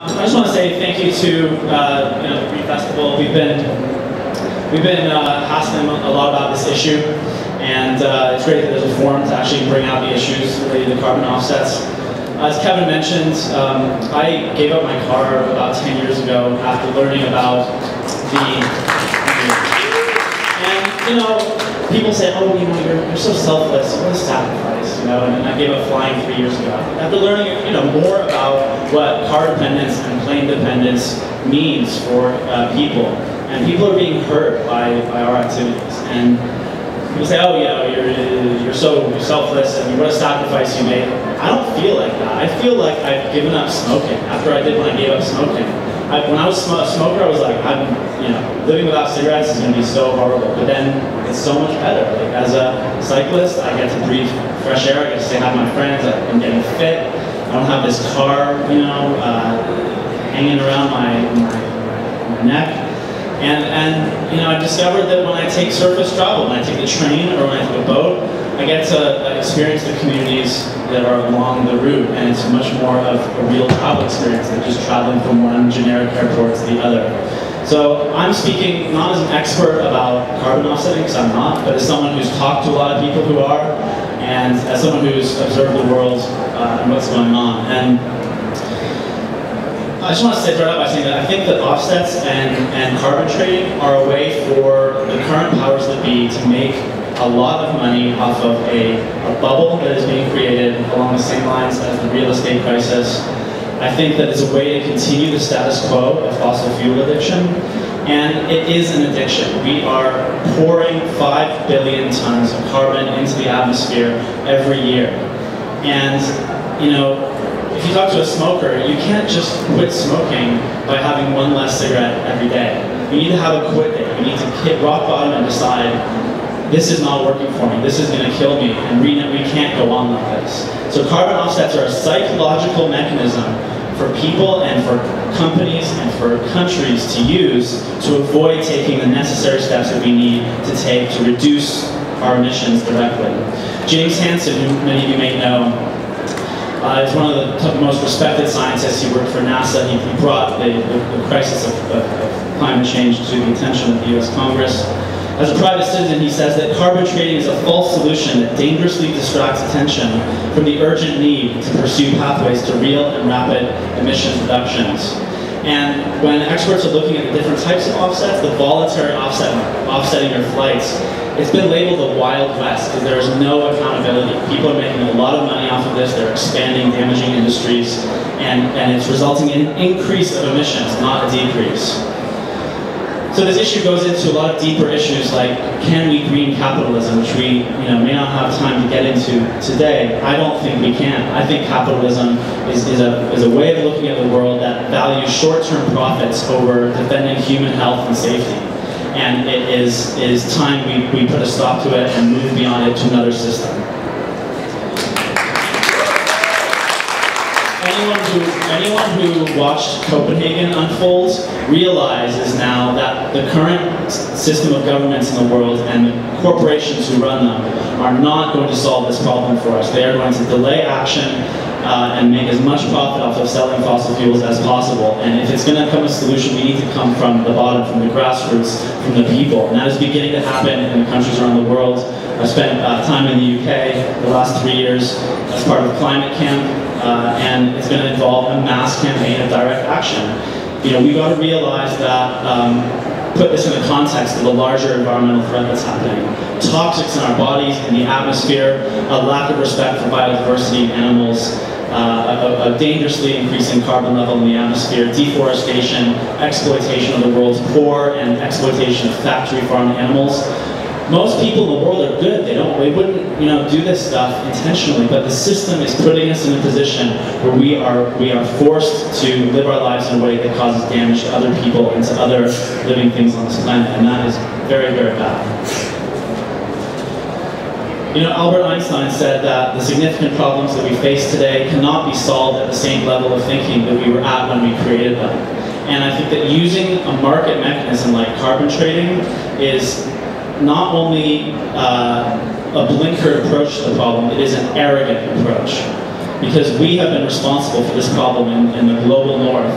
I just want to say thank you to the Green Festival. We've been hassling a lot about this issue, and it's great that there's a forum to actually bring out the issues related to carbon offsets. As Kevin mentioned, I gave up my car about 10 years ago after learning about and people say, oh, you're so selfless, what a sacrifice, and I gave up flying 3 years ago. After learning, more about what car dependence and plane dependence means for people, and people are being hurt by our activities. And people say, oh, you're so selfless, and what a sacrifice you made. I don't feel like that. I feel like I've given up smoking after I did when I gave up smoking. When I was a smoker, I was like, living without cigarettes is going to be so horrible. But then it's so much better. Like, as a cyclist, I get to breathe fresh air. I get to say hi to my friends. I'm getting fit. I don't have this car, hanging around my neck. And I discovered that when I take surface travel, when I take the train or when I take a boat, I get to experience the communities that are along the route, and it's much more of a real travel experience than just traveling from one generic airport to the other. So I'm speaking not as an expert about carbon offsetting, because I'm not, but as someone who's talked to a lot of people who are, and as someone who's observed the world and what's going on. And I just want to start out by saying that I think that offsets and carbon trading are a way for the current powers that be to make a lot of money off of a bubble that is being created along the same lines as the real estate crisis. I think that it's a way to continue the status quo of fossil fuel addiction, and it is an addiction. We are pouring 5 billion tons of carbon into the atmosphere every year. And, if you talk to a smoker, you can't just quit smoking by having one less cigarette every day. You need to have a quit day. You need to hit rock bottom and decide, this is not working for me, this is going to kill me, and we can't go on like this. So carbon offsets are a psychological mechanism for people and for companies and for countries to use to avoid taking the necessary steps that we need to take to reduce our emissions directly. James Hansen, who many of you may know, is one of the most respected scientists. He worked for NASA. He brought the crisis of climate change to the attention of the US Congress. As a private citizen, he says that carbon trading is a false solution that dangerously distracts attention from the urgent need to pursue pathways to real and rapid emissions reductions. And when experts are looking at the different types of offsets, the voluntary offsetting your flights, it's been labeled the Wild West because there is no accountability. People are making a lot of money off of this. They're expanding, damaging industries, and it's resulting in an increase of emissions, not a decrease. So this issue goes into a lot of deeper issues like, can we green capitalism, which we may not have time to get into today. I don't think we can. I think capitalism is a way of looking at the world that values short-term profits over defending human health and safety. And it is time we put a stop to it and move beyond it to another system. Anyone who watched Copenhagen unfold realizes now that the current system of governments in the world and the corporations who run them are not going to solve this problem for us. They are going to delay action and make as much profit off of selling fossil fuels as possible. And if it's going to come a solution, we need to come from the bottom, from the grassroots, from the people. And that is beginning to happen in countries around the world. I've spent time in the UK the last 3 years as part of Climate Camp, and it's going to involve a mass campaign of direct action. We've got to realize that, put this in the context of the larger environmental threat that's happening. Toxics in our bodies, in the atmosphere, a lack of respect for biodiversity and animals, a dangerously increasing carbon level in the atmosphere, deforestation, exploitation of the world's poor, and exploitation of factory farmed animals. Most people in the world are good. They wouldn't do this stuff intentionally, but the system is putting us in a position where we are forced to live our lives in a way that causes damage to other people and to other living things on this planet, and that is very, very bad. Albert Einstein said that the significant problems that we face today cannot be solved at the same level of thinking that we were at when we created them. And I think that using a market mechanism like carbon trading is not only a blinkered approach to the problem, it is an arrogant approach. Because we have been responsible for this problem in the global north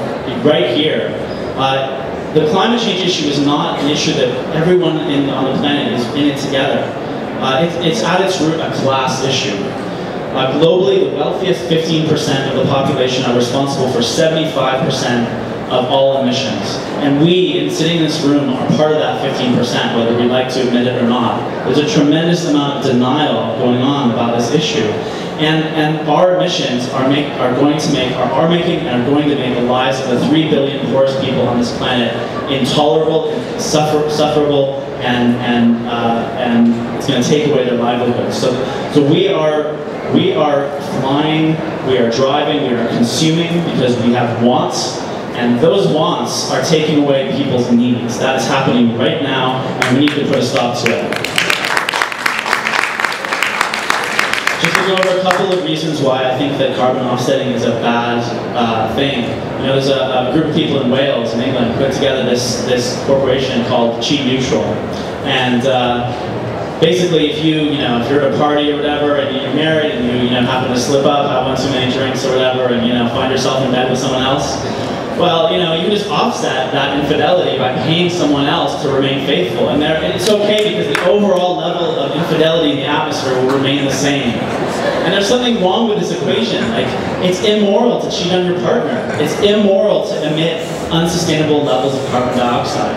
right here. The climate change issue is not an issue that everyone on the planet is in it together. It's at its root a class issue. Globally, the wealthiest 15% of the population are responsible for 75% of all emissions. And we, sitting in this room, are part of that 15%, whether we like to admit it or not. There's a tremendous amount of denial going on about this issue. And our emissions are making and are going to make the lives of the 3 billion poorest people on this planet intolerable, sufferable, and it's going to take away their livelihoods. So we are flying, we are driving, we are consuming because we have wants, and those wants are taking away people's needs. That is happening right now, and we need to put a stop to it. Just to go over a couple of reasons why I think that carbon offsetting is a bad thing. You know, there's a group of people in Wales, in England, put together this corporation called Cheap Neutral, and basically, if you're at a party or whatever, and you're married, and you happen to slip up, have one too many drinks or whatever, and find yourself in bed with someone else, well, you can just offset that infidelity by paying someone else to remain faithful. And it's okay because the overall level of infidelity in the atmosphere will remain the same. And there's something wrong with this equation. Like, it's immoral to cheat on your partner. It's immoral to emit unsustainable levels of carbon dioxide.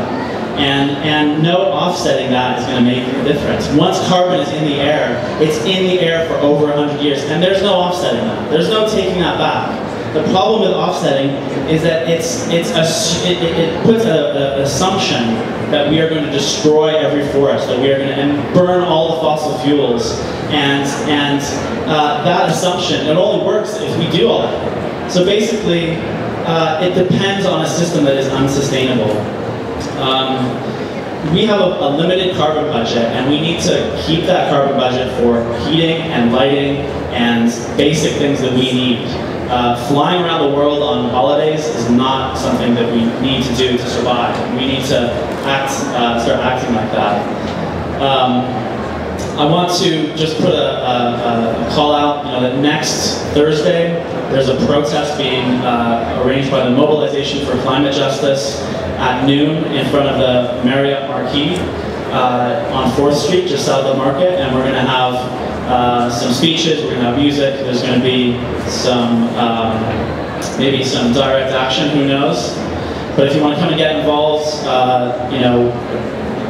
And no offsetting that is going to make a difference. Once carbon is in the air, it's in the air for over 100 years, and there's no offsetting that. There's no taking that back. The problem with offsetting is that it puts an assumption that we are going to destroy every forest, that we are going to burn all the fossil fuels, and that assumption, it only works if we do all that. So basically, it depends on a system that is unsustainable. We have a limited carbon budget, and we need to keep that carbon budget for heating and lighting and basic things that we need. Flying around the world on holidays is not something that we need to do to survive. We need to start acting like that. I want to just put a call out, that next Thursday, there's a protest being arranged by the Mobilization for Climate Justice at noon in front of the Marriott Marquis on 4th Street, just south of Market, and we're going to have some speeches, we're going to have music, there's going to be some, maybe some direct action, who knows. But if you want to come and get involved,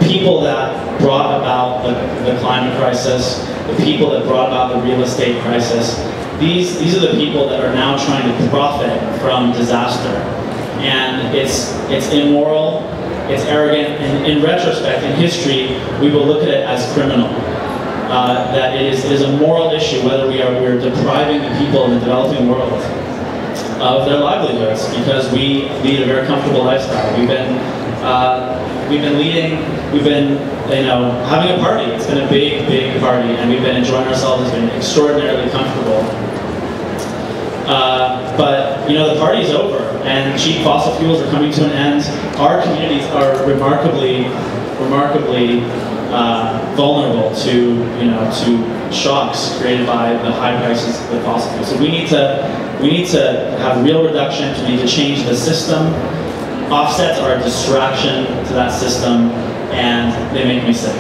people that brought about the climate crisis, the people that brought about the real estate crisis, these are the people that are now trying to profit from disaster. And it's immoral, it's arrogant, and in retrospect, in history, we will look at it as criminal. That it is a moral issue whether we're depriving the people in the developing world of their livelihoods because we lead a very comfortable lifestyle. We've been having a party. It's been a big, big party, and we've been enjoying ourselves. It's been extraordinarily comfortable. But the party's over, and cheap fossil fuels are coming to an end. Our communities are remarkably vulnerable to shocks created by the high prices of the fossil fuels. So we need to have real reductions. We need to change the system. Offsets are a distraction to that system, and they make me sick.